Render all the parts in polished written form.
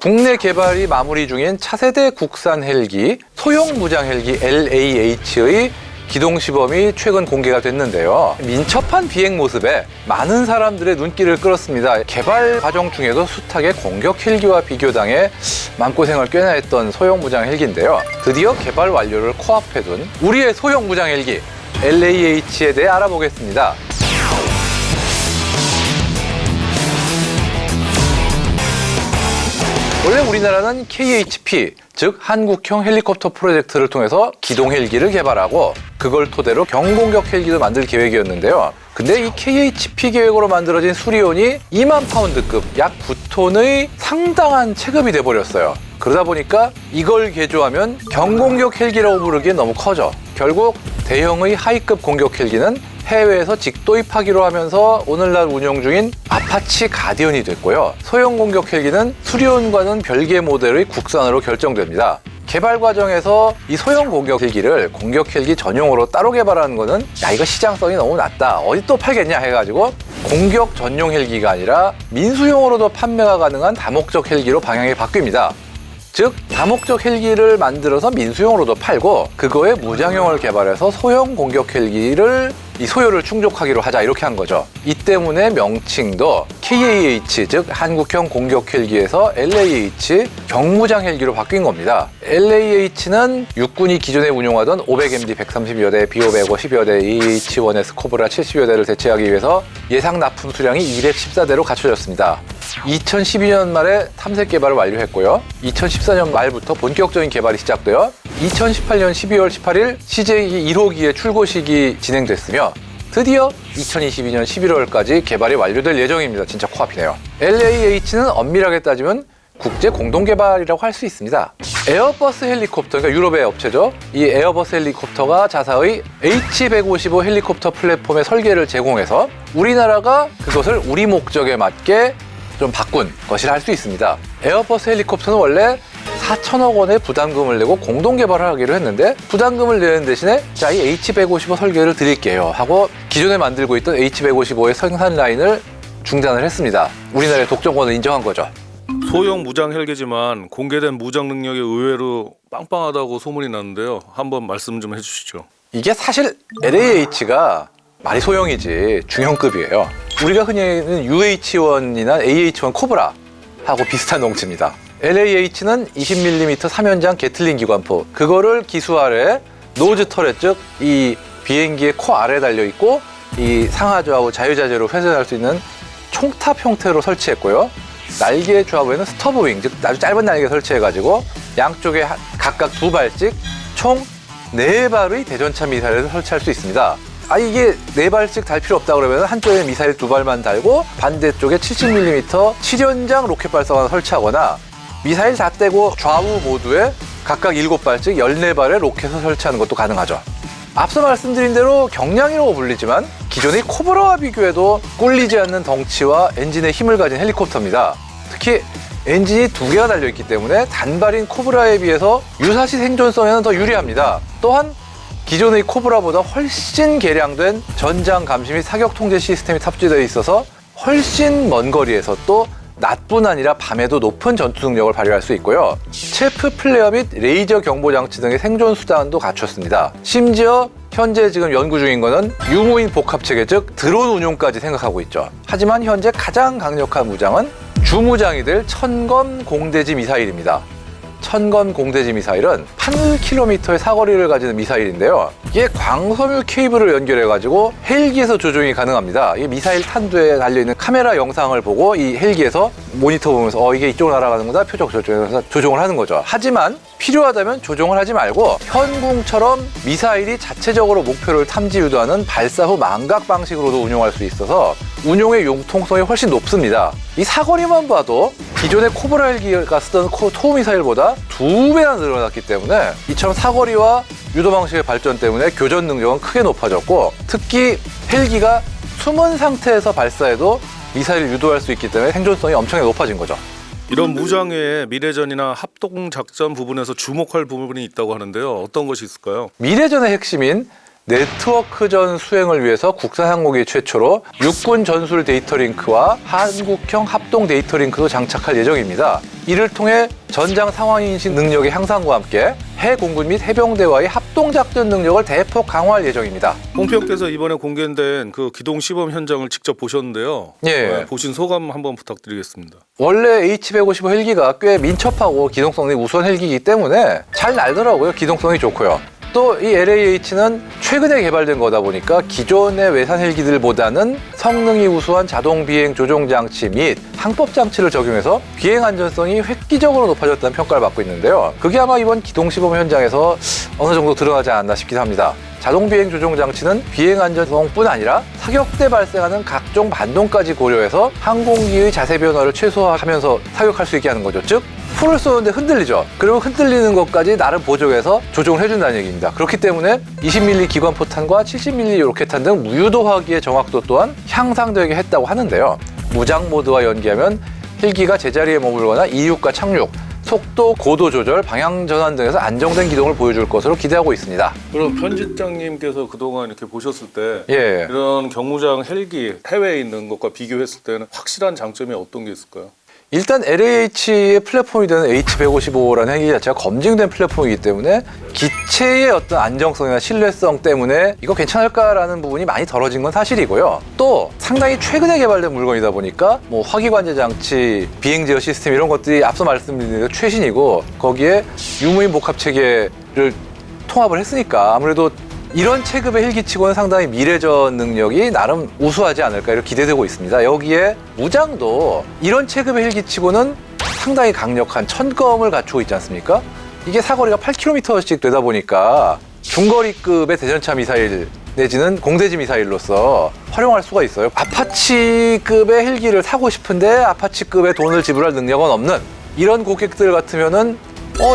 국내 개발이 마무리 중인 차세대 국산 헬기 소형 무장 헬기 LAH의 기동 시범이 최근 공개가 됐는데요. 민첩한 비행 모습에 많은 사람들의 눈길을 끌었습니다. 개발 과정 중에도 숱하게 공격 헬기와 비교당해 마음고생을 꽤나 했던 소형 무장 헬기인데요. 드디어 개발 완료를 코앞에 둔 우리의 소형 무장 헬기 LAH에 대해 알아보겠습니다. 원래 우리나라는 KHP, 즉 한국형 헬리콥터 프로젝트를 통해서 기동 헬기를 개발하고 그걸 토대로 경공격 헬기도 만들 계획이었는데요. 근데 이 KHP 계획으로 만들어진 수리온이 2만 파운드급, 약 9톤의 상당한 체급이 돼버렸어요. 그러다 보니까 이걸 개조하면 경공격 헬기라고 부르기엔 너무 커져. 결국 대형의 하이급 공격 헬기는 해외에서 직도입하기로 하면서 오늘날 운영 중인 아파치 가디언이 됐고요. 소형 공격 헬기는 수리온과는 별개 모델의 국산으로 결정됩니다. 개발 과정에서 이 소형 공격 헬기를 공격 헬기 전용으로 따로 개발하는 거는 야 이거 시장성이 너무 낮다. 어디 또 팔겠냐 해가지고 공격 전용 헬기가 아니라 민수용으로도 판매가 가능한 다목적 헬기로 방향이 바뀝니다. 즉 다목적 헬기를 만들어서 민수용으로도 팔고 그거에 무장용을 개발해서 소형 공격 헬기를 이 소요를 충족하기로 하자 이렇게 한 거죠. 이 때문에 명칭도 KAH 즉 한국형 공격 헬기에서 LAH 경무장 헬기로 바뀐 겁니다. LAH는 육군이 기존에 운용하던 500MD 130여 대, B550여 대, EH-1S 코브라 70여 대를 대체하기 위해서 예상 납품 수량이 214대로 갖춰졌습니다. 2012년 말에 탐색 개발을 완료했고요. 2014년 말부터 본격적인 개발이 시작되어 2018년 12월 18일 CJ 1호기의 출고식이 진행됐으며 드디어 2022년 11월까지 개발이 완료될 예정입니다. 진짜 코앞이네요. LAH는 엄밀하게 따지면 국제 공동 개발이라고 할 수 있습니다. 에어버스 헬리콥터, 그러니까 유럽의 업체죠. 이 에어버스 헬리콥터가 자사의 H155 헬리콥터 플랫폼의 설계를 제공해서 우리나라가 그것을 우리 목적에 맞게 좀 바꾼 것이라 할 수 있습니다. 에어버스 헬리콥터는 원래 4천억 원의 부담금을 내고 공동 개발을 하기로 했는데 부담금을 내는 대신에 자, 이 H155 설계를 드릴게요 하고 기존에 만들고 있던 H155의 생산 라인을 중단을 했습니다. 우리나라의 독점권을 인정한 거죠. 소형 무장 헬기지만 공개된 무장 능력이 의외로 빵빵하다고 소문이 났는데요. 한번 말씀 좀 해주시죠. 이게 사실 LAH가 말이 소형이지 중형급이에요. 우리가 흔히 하는 UH-1이나 AH-1 코브라하고 비슷한 덩치입니다. LAH는 20mm 3연장 게틀링 기관포 그거를 기수 아래 노즈 터렛 즉 이 비행기의 코 아래에 달려있고 이 상하좌우 자유자재로 회전할 수 있는 총탑 형태로 설치했고요. 날개 좌우에는 스터브윙 즉 아주 짧은 날개 설치해가지고 양쪽에 각각 2발씩 총 4발의 대전차 미사일을 설치할 수 있습니다. 이게 4발씩 달 필요 없다 그러면 한쪽에 미사일 2발만 달고 반대쪽에 70mm 7연장 로켓 발사관을 설치하거나 미사일 다 떼고 좌우 모두에 각각 7발씩 14발의 로켓을 설치하는 것도 가능하죠. 앞서 말씀드린 대로 경량이라고 불리지만 기존의 코브라와 비교해도 꿀리지 않는 덩치와 엔진의 힘을 가진 헬리콥터입니다. 특히 엔진이 2개가 달려있기 때문에 단발인 코브라에 비해서 유사시 생존성에는 더 유리합니다. 또한 기존의 코브라보다 훨씬 개량된 전장 감시 및 사격 통제 시스템이 탑재되어 있어서 훨씬 먼 거리에서 또 낮뿐 아니라 밤에도 높은 전투 능력을 발휘할 수 있고요. 체프 플레어 및 레이저 경보 장치 등의 생존 수단도 갖췄습니다. 심지어 현재 지금 연구 중인 거는 유무인 복합 체계 즉 드론 운용까지 생각하고 있죠. 하지만 현재 가장 강력한 무장은 주무장이 될 천검 공대지 미사일입니다. 천검 공대지 미사일은 8km의 사거리를 가지는 미사일인데요. 이게 광섬유 케이블을 연결해가지고 헬기에서 조종이 가능합니다. 이 미사일 탄두에 달려있는 카메라 영상을 보고 이 헬기에서 모니터 보면서 이게 이쪽으로 날아가는구나 표적 조정해서 조종을 하는 거죠. 하지만 필요하다면 조종을 하지 말고 현궁처럼 미사일이 자체적으로 목표를 탐지 유도하는 발사 후 망각 방식으로도 운용할 수 있어서 운용의 융통성이 훨씬 높습니다. 이 사거리만 봐도 기존의 코브라 헬기가 쓰던 토우 미사일보다 2배나 늘어났기 때문에 이처럼 사거리와 유도 방식의 발전 때문에 교전 능력은 크게 높아졌고 특히 헬기가 숨은 상태에서 발사해도 미사일을 유도할 수 있기 때문에 생존성이 엄청나게 높아진 거죠. 이런 무장 외에 미래전이나 합동작전 부분에서 주목할 부분이 있다고 하는데요. 어떤 것이 있을까요? 미래전의 핵심인 네트워크전 수행을 위해서 국산 항공기 최초로 육군 전술 데이터 링크와 한국형 합동 데이터 링크도 장착할 예정입니다. 이를 통해 전장 상황 인식 능력의 향상과 함께 해공군 및 해병대와의 합동작전 능력을 대폭 강화할 예정입니다. 홍평께서 이번에 공개된 그 기동 시범 현장을 직접 보셨는데요. 예. 보신 소감 한번 부탁드리겠습니다. 원래 H155 헬기가 꽤 민첩하고 기동성이 우수한 헬기이기 때문에 잘 날더라고요. 기동성이 좋고요. 또 이 LAH는 최근에 개발된 거다 보니까 기존의 외산 헬기들보다는 성능이 우수한 자동 비행 조종 장치 및 항법 장치를 적용해서 비행 안전성이 획기적으로 높아졌다는 평가를 받고 있는데요. 그게 아마 이번 기동 시범 현장에서 어느 정도 드러나지 않았나 싶기도 합니다. 자동 비행 조종 장치는 비행 안전성뿐 아니라 사격 때 발생하는 각종 반동까지 고려해서 항공기의 자세 변화를 최소화하면서 사격할 수 있게 하는 거죠. 즉 풀을 쏘는데 흔들리죠. 그리고 흔들리는 것까지 나름 보조해서 조종을 해준다는 얘기입니다. 그렇기 때문에 20mm 기관 포탄과 70mm 로켓탄 등 무유도화기의 정확도 또한 향상되게 했다고 하는데요. 무장 모드와 연기하면 헬기가 제자리에 머물거나 이륙과 착륙, 속도, 고도 조절, 방향 전환 등에서 안정된 기동을 보여줄 것으로 기대하고 있습니다. 그럼 편집장님께서 그동안 이렇게 보셨을 때 예. 이런 경무장 헬기 해외에 있는 것과 비교했을 때는 확실한 장점이 어떤 게 있을까요? 일단 LAH의 플랫폼이 되는 H155라는 헬기 자체가 검증된 플랫폼이기 때문에 기체의 어떤 안정성이나 신뢰성 때문에 이거 괜찮을까라는 부분이 많이 덜어진 건 사실이고요. 또 상당히 최근에 개발된 물건이다 보니까 뭐 화기관제 장치, 비행 제어 시스템 이런 것들이 앞서 말씀드린 대로 최신이고 거기에 유무인 복합 체계를 통합을 했으니까 아무래도 이런 체급의 헬기치고는 상당히 미래전 능력이 나름 우수하지 않을까 이렇게 기대되고 있습니다. 여기에 무장도 이런 체급의 헬기치고는 상당히 강력한 천검을 갖추고 있지 않습니까? 이게 사거리가 8km씩 되다 보니까 중거리급의 대전차 미사일 내지는 공대지 미사일로서 활용할 수가 있어요. 아파치급의 헬기를 사고 싶은데 아파치급의 돈을 지불할 능력은 없는 이런 고객들 같으면은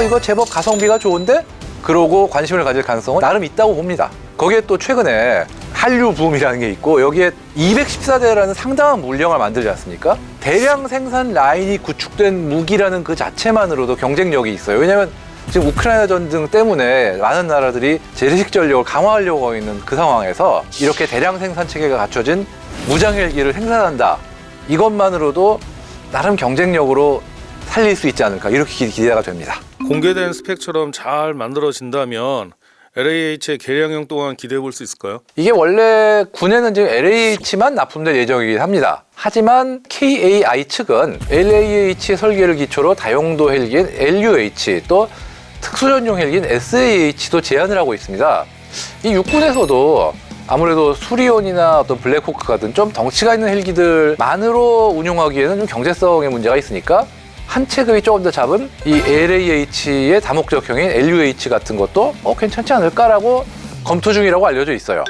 이거 제법 가성비가 좋은데? 그러고 관심을 가질 가능성은 나름 있다고 봅니다. 거기에 또 최근에 한류 붐이라는 게 있고 여기에 214대라는 상당한 물량을 만들지 않습니까? 대량 생산 라인이 구축된 무기라는 그 자체만으로도 경쟁력이 있어요. 왜냐하면 지금 우크라이나 전쟁 때문에 많은 나라들이 재래식 전력을 강화하려고 하고 있는 그 상황에서 이렇게 대량 생산 체계가 갖춰진 무장 헬기를 생산한다. 이것만으로도 나름 경쟁력으로 살릴 수 있지 않을까 이렇게 기대가 됩니다. 공개된 스펙처럼 잘 만들어진다면 LAH의 개량형 또한 기대해 볼 수 있을까요? 이게 원래 군에는 지금 LAH만 납품될 예정이긴 합니다. 하지만 KAI 측은 LAH의 설계를 기초로 다용도 헬기인 LUH 또 특수전용 헬기인 SAH도 제안을 하고 있습니다. 이 육군에서도 아무래도 수리온이나 어떤 블랙호크 같은 좀 덩치가 있는 헬기들만으로 운용하기에는 좀 경제성의 문제가 있으니까 한 체급이 조금 더 작은 이 LAH의 다목적형인 LUH 같은 것도 괜찮지 않을까라고 검토 중이라고 알려져 있어요.